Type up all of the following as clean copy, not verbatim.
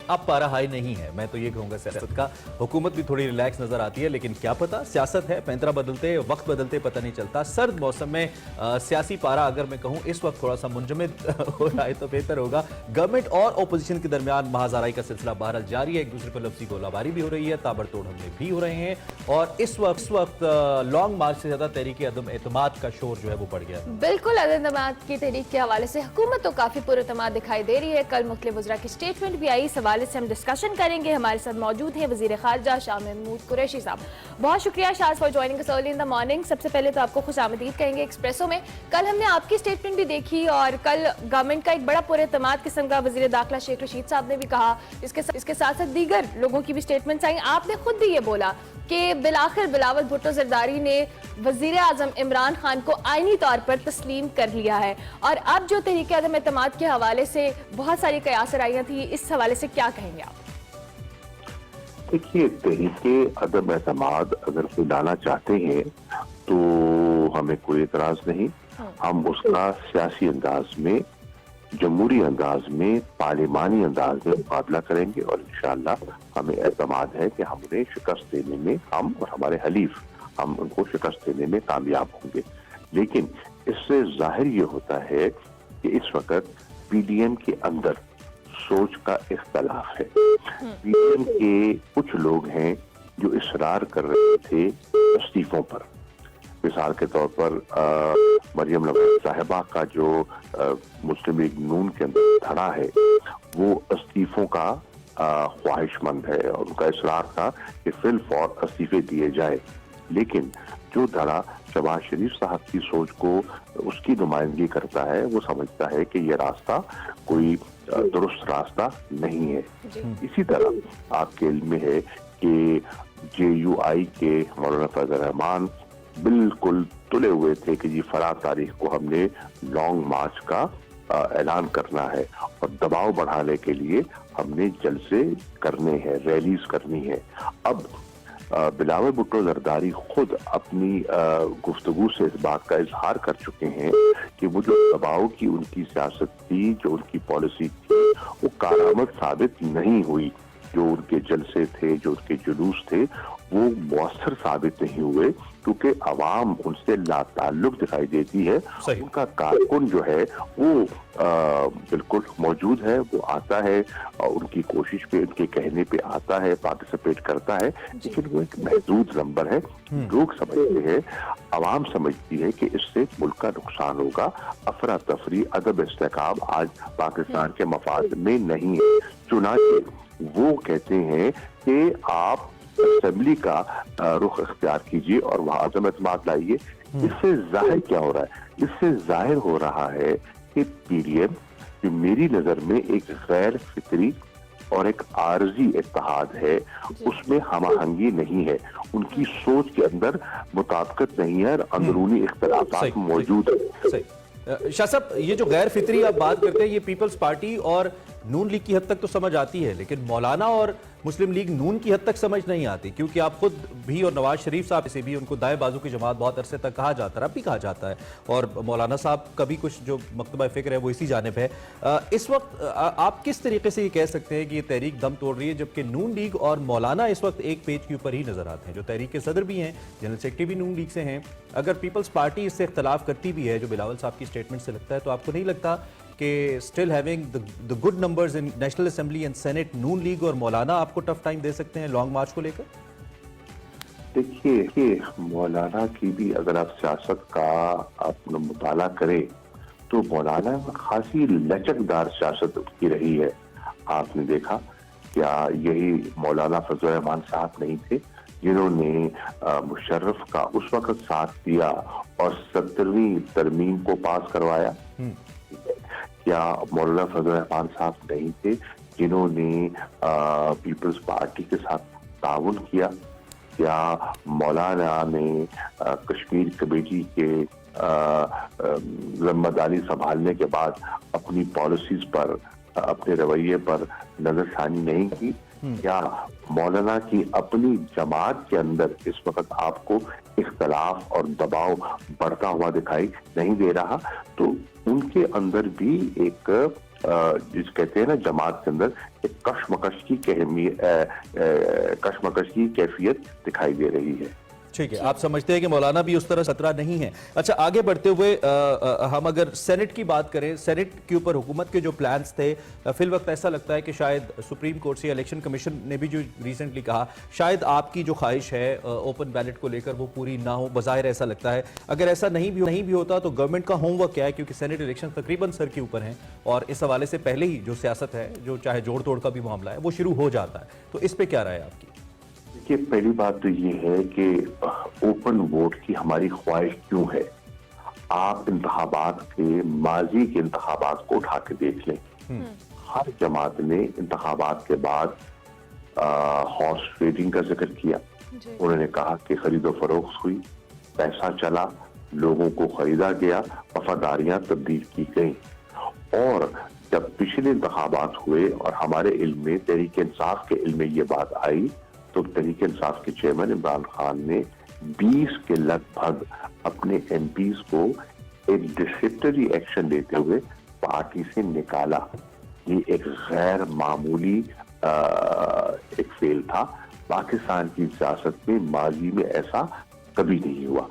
अब पारा हाई नहीं है, मैं तो ये कहूँगा सियासत का। हुकूमत भी थोड़ी रिलैक्स नजर आती है, लेकिन क्या पता, सियासत है, पैंतरा बदलते वक्त बदलते पता नहीं चलता। सर्द मौसम में सियासी पारा अगर मैं कहूँ इस वक्त थोड़ा सा मुंजमद हो रहा है तो बेहतर होगा। गवर्नमेंट और ओपोजिशन के दरमियान महाजराई का सिलसिला बहरहाल जारी है, एक दूसरे पर लफ्जी गोलाबारी भी हो रही है, ताबड़तोड़ हमले भी हो रहे हैं, और इस वक्त लॉन्ग मार्च से ज्यादा तहरीक अदम एतमाद का शोर जो है वो बढ़ गया। बिल्कुल, अदम एतमाद की तहरीक के हवाले से हुकूमत तो काफी पुरएतमाद दिखाई दे रही है। कल मुख्तलिफ वज़रा की स्टेटमेंट भी आई, सवाल से हम डिस्कशन करेंगे। हमारे साथ मौजूद हैं वज़ीर ख़ारजा शाह महमूद कुरैशी साहब। बहुत शुक्रिया Shah for joining us early in the morning. सबसे पहले तो आपको खुशामदीद कहेंगे एक्सप्रेसो में। कल हमने आपकी स्टेटमेंट भी देखी और कल गवर्नमेंट का एक बड़ा पुरएतमाद किस्म का वज़ीर दाखिला शेख रशीद साहब ने भी कहा, इसके साथ साथ दीगर लोगों की भी स्टेटमेंट्स आई। आपने खुद भी ये बोला कि बिलाखिर बिलावल भुट्टो ज़रदारी ने वज़ीर आज़म इमरान खान को आईनी तौर पर तस्लीम कर लिया है, और अब जो तहरीक अदम एतमाद के हवाले से बहुत सारी कयासराइयाँ थी, इस हवाले से क्या कहेंगे आप? देखिए, तहरीक अदम एतमाद अगर कोई लाना चाहते हैं तो हमें कोई एतराज नहीं। हम उसका सियासी अंदाज में, जमहूरी अंदाज में, पार्लिमानी अंदाज में मुकाबला करेंगे, और इंशाअल्लाह हमें एतमाद है कि हम उन्हें शिकस्त देने में, हम और हमारे हलीफ, हम उनको शिकस्त देने में कामयाब होंगे। लेकिन इससे जाहिर ये होता है कि इस वक्त पीडीएम के अंदर सोच का इख्तलाफ है। पीडीएम के कुछ लोग हैं जो इसरार कर रहे थे इस्तीफों पर। मिसाल के तौर पर मरियम नवाज साहिबा का जो मुस्लिम लीग नून के अंदर धड़ा है, वो इस्तीफों का ख्वाहिशमंद है, और उनका इसरार था कि फिल फौर इस्तीफे दिए जाए। लेकिन जो धड़ा शहबाज शरीफ साहब की सोच को, उसकी नुमाइंदगी करता है, वो समझता है कि ये रास्ता कोई दुरुस्त रास्ता नहीं है। इसी तरह आपके इल्म में है कि JUI के मौलाना फजल रहमान बिल्कुल तुले हुए थे कि जी फला तारीख को हमने लॉन्ग मार्च का ऐलान करना है, और दबाव बढ़ाने के लिए हमने जलसे करने हैं, रैलीज करनी है। अब बिलावल भुट्टो जरदारी खुद अपनी गुफ्तगू से इस बात का इजहार कर चुके हैं कि वो जो दबाव की उनकी सियासत थी, जो उनकी पॉलिसी थी, वो कारआमद साबित नहीं हुई। जो उनके जलसे थे, जो उनके जुलूस थे, वो मौसर साबित नहीं हुए, क्योंकि अवाम उनसे लाताल्लुक दिखाई देती है। उनका कारकुन जो है वो बिल्कुल मौजूद है, वो आता है, उनकी कोशिश पे, उनके कहने पे आता है, पार्टिसिपेट करता है, लेकिन वो एक महदूद नंबर है। लोग समझते हैं, अवाम समझती है कि इससे मुल्क का नुकसान होगा। अफरा तफरी, अदब इस्तेकाब आज पाकिस्तान के मफाद में नहीं है। चुनांचे वो कहते हैं कि आप असेंबली का रुख इख्तियार कीजिए और वहां अदम एतमाद लाइए। इससे जाहिर क्या हो रहा है? इससे जाहिर हो रहा है कि पीडीएम जो मेरी नजर में एक गैर फितरी और एक आर्जी इत्तेहाद है, उसमें हमआहंगी नहीं है, उनकी सोच के अंदर मुताबिकत नहीं है, अंदरूनी इख्तिलाफात मौजूद है। शाह साहब, ये जो गैर फितरी आप बात करते हैं, ये पीपल्स पार्टी और नून लीग की हद तक तो समझ आती है, लेकिन मौलाना और मुस्लिम लीग नून की हद तक समझ नहीं आती, क्योंकि आप खुद भी और नवाज शरीफ साहब से भी उनको दाएं बाजू की जमात बहुत अरसे तक कहा जाता है, अब भी कहा जाता है, और मौलाना साहब का भी कुछ जो मकतबा फ़िक्र है वो इसी जानिब है। इस वक्त आप किस तरीके से ये कह सकते हैं कि ये तहरीक दम तोड़ रही है, जबकि नून लीग और मौलाना इस वक्त एक पेज के ऊपर ही नजर आते हैं? जो तहरीक के सदर भी हैं, जनरल सेक्रेटरी भी नून लीग से हैं। अगर पीपल्स पार्टी इससे इख्तलाफ करती भी है, जो बिलावल साहब की स्टेटमेंट से लगता है, तो आपको नहीं लगता कि still having the good numbers in national assembly and senate, Noon league और मौलाना आपको टफ टाइम दे सकते हैं लॉन्ग मार्च को लेकर? देखिए, मौलाना की भी अगर आप सियासत का अपना मुताला करें तो मौलाना खासी लचकदार सियासत की रही है। आपने देखा, क्या यही मौलाना फजल रहमान साहब नहीं थे जिन्होंने मुशर्रफ का उस वक्त साथ दिया और 17वीं तरमीम को पास करवाया? क्या मौलाना फजल रहमान साहब नहीं थे जिन्होंने पीपल्स पार्टी के साथ ताउन किया? क्या मौलाना ने कश्मीर कमेटी के जिम्मेदारी संभालने के बाद अपनी पॉलिसीज पर, अपने रवैये पर नजरसानी नहीं की? क्या मौलाना की अपनी जमात के अंदर इस वक्त आपको इख्तलाफ और दबाव बढ़ता हुआ दिखाई नहीं दे रहा? तो उनके अंदर भी एक जिस कहते हैं ना जमात के अंदर एक कशमकश की कैफियत दिखाई दे रही है। ठीक है, आप समझते हैं कि मौलाना भी उस तरह खतरा नहीं है। अच्छा, आगे बढ़ते हुए हम अगर सेनेट की बात करें, सेनेट के ऊपर हुकूमत के जो प्लान्स थे, फिल वक्त ऐसा लगता है कि शायद सुप्रीम कोर्ट से इलेक्शन कमीशन ने भी जो रिसेंटली कहा, शायद आपकी जो ख्वाहिश है ओपन बैलेट को लेकर वो पूरी ना हो, बज़ाहिर ऐसा लगता है। अगर ऐसा नहीं भी होता तो गवर्नमेंट का होमवर्क क्या है, क्योंकि सेनेट इलेक्शन तकरीबन सर के ऊपर हैं और इस हवाले से पहले ही जो सियासत है, जो चाहे जोड़ तोड़ का भी मामला है, वो शुरू हो जाता है। तो इस पे क्या राय है आपकी? देखिए, पहली बात तो ये है कि ओपन वोट की हमारी ख्वाहिश क्यों है। आप इंतखाबात के माजी के इंतखाबात को उठा के देख लें, हर जमात ने इंतखाबात के बाद हॉर्स ट्रेडिंग का जिक्र किया। उन्होंने कहा कि खरीदो फरोख्त हुई, पैसा चला, लोगों को खरीदा गया, वफादारियां तब्दील की गई। और जब पिछले इंतखाबात हुए और हमारे इल्म में, तहरीक इंसाफ के इल्म में ये बात आई, तो तहरीक इंसाफ के चेयरमैन इमरान खान ने 20 के लगभग अपने एमपीज को एक डिसिप्लिनरी एक्शन लेते हुए पार्टी से निकाला। ये एक गैर मामूली एक फेल था। पाकिस्तान की सियासत में माजी में ऐसा कभी नहीं हुआ।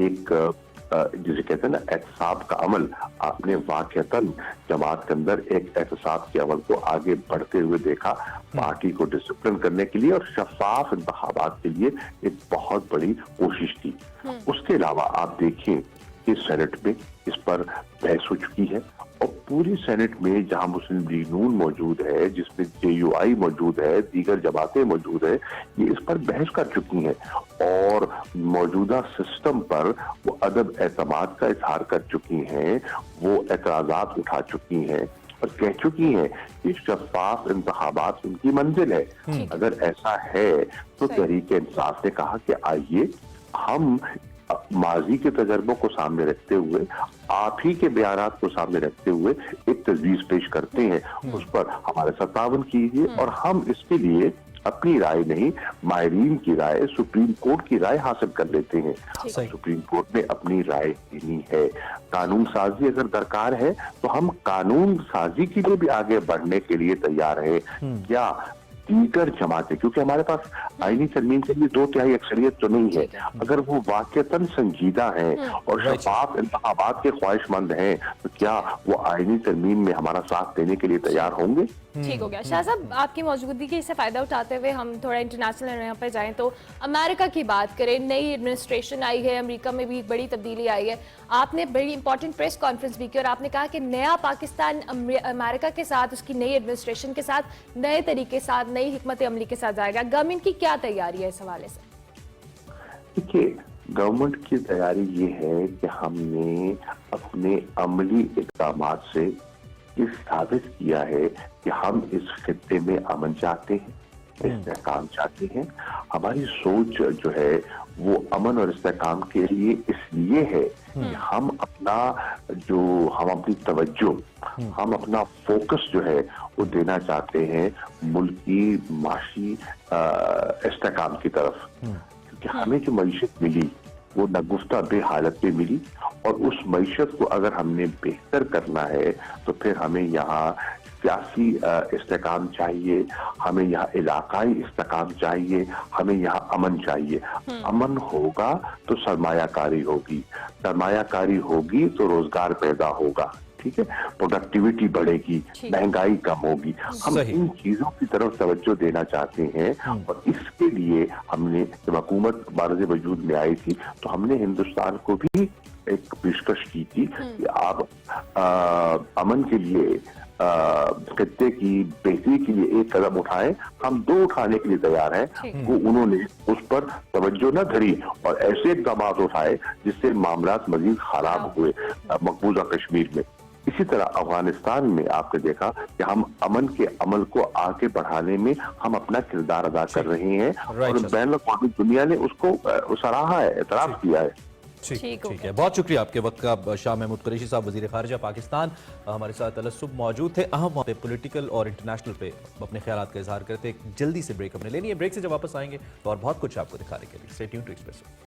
एक जिसे कहते हैं ना एहतसाब का अमल, आपने वाकईतन जमात के अंदर एक एहतसाब के अमल को आगे बढ़ते हुए देखा, पार्टी को डिसिप्लिन करने के लिए और शफाफ इंतखाबात के लिए एक बहुत बड़ी कोशिश की। उसके अलावा आप देखें कि सेनेट में इस पर बहस हो चुकी है और पूरी सेनेट में जहां मुस्लिम लीग नून मौजूद है, जिसमें JUI मौजूद है, दीगर जमातें मौजूद है, ये इस पर बहस कर चुकी हैं और मौजूदा सिस्टम पर वो अदब एतमाद का इजहार कर चुकी हैं, वो एतराजात उठा चुकी हैं और कह चुकी हैं कि शफाफ इंतखाबात उनकी मंजिल है। अगर ऐसा है तो तहरीक इंसाफ ने कहा कि आइए हम माजी के तजर्बों को सामने रखते हुए, आप ही के बयानात को सामने रखते हुए एक तजवीज पेश करते हैं, उस पर हमारे साथ तावन कीजिए और हम इसके लिए अपनी राय नहीं, माहिरीन की राय, सुप्रीम कोर्ट की राय हासिल कर लेते हैं। सुप्रीम कोर्ट ने अपनी राय देनी है। कानून साजी अगर दरकार है तो हम कानून साजी के लिए भी आगे बढ़ने के लिए तैयार हैं। क्या दीगर जमातें, क्योंकि हमारे पास आईनी तरमीम के लिए 2/3 अक्सरियत तो नहीं है, अगर वो वाकईतन संजीदा हैं और शफाफ इंतखाबात के ख्वाहिशमंद हैं तो क्या वो आईनी तरमीम में हमारा साथ देने के लिए तैयार होंगे? ठीक हो गया। शाह साहब, आपकी मौजूदगी से फायदा उठाते हुए हम थोड़ा इंटरनेशनल यहाँ पे जाएं तो अमेरिका की बात करें। नई एडमिनिस्ट्रेशन आई है, अमेरिका में भी बड़ी तब्दीली आई है। आपने बड़ी इंपॉर्टेंट प्रेस कॉन्फ्रेंस भी की और आपने कहा कि नया पाकिस्तान अमेरिका के साथ, उसकी नई एडमिनिस्ट्रेशन के साथ, नए तरीके के साथ, नई हिकमत अमली के साथ जाएगा। गवर्नमेंट की क्या तैयारी है इस हवाले से? देखिए, गवर्नमेंट की तैयारी ये है कि हमने अपने अमली इक़दामात से ये साबित किया है कि हम इस खित्ते में अमन चाहते हैं, इस्तेहकाम चाहते हैं। हमारी सोच जो है वो अमन और इस्तेहकाम के लिए इसलिए है कि हम अपनी तवज्जो, हम अपना फोकस जो है वो देना चाहते हैं मुल्की माशी इस्तेहकाम की तरफ। क्योंकि हमें जो मईशत मिली वो नगुफ्ता बेहालत पे मिली और उस मईशत को अगर हमने बेहतर करना है तो फिर हमें यहाँ सियासी इस्तेकाम चाहिए, हमें यहाँ इलाकाई इस्तेकाम चाहिए, हमें यहाँ अमन चाहिए। अमन होगा तो सरमायाकारी होगी, सरमायाकारी होगी तो रोजगार पैदा होगा, ठीक है, प्रोडक्टिविटी बढ़ेगी, महंगाई कम होगी। हम इन चीजों की तरफ तवज्जो देना चाहते हैं और इसके लिए हमने जब हुकूमत बारज़ वजूद में आई थी तो हमने हिंदुस्तान को भी एक पेशकश की थी कि आप अमन के लिए, खित्ते की बेहतरी के लिए एक कदम उठाएं, हम 2 उठाने के लिए तैयार हैं। वो उन्होंने उस पर तवज्जो न धरी और ऐसे इक़दाम उठाए जिससे मामलात मजीद खराब हुए मकबूजा कश्मीर में। इसी तरह अफगानिस्तान में आपने देखा कि हम अमन के अमल को आगे बढ़ाने में हम अपना किरदार अदा कर रहे हैं और बैनुल-अक़वामी दुनिया ने उसको सराहा है, एतराफ़ किया है। ठीक है, बहुत शुक्रिया आपके वक्त का। शाह महमूद कुरैशी साहब, वज़ीर ख़ारिजा पाकिस्तान, हमारे साथ अलसुब मौजूद थे। अहम वहाँ पे पॉलिटिकल और इंटरनेशनल पे अपने ख्यालात का इज़हार करते। जल्दी से ब्रेक हमने लेनी है, ब्रेक से जब वापस आएंगे तो और बहुत कुछ आपको दिखाने के लिए स्टे ट्यून्ड टू एक्सप्रेसो।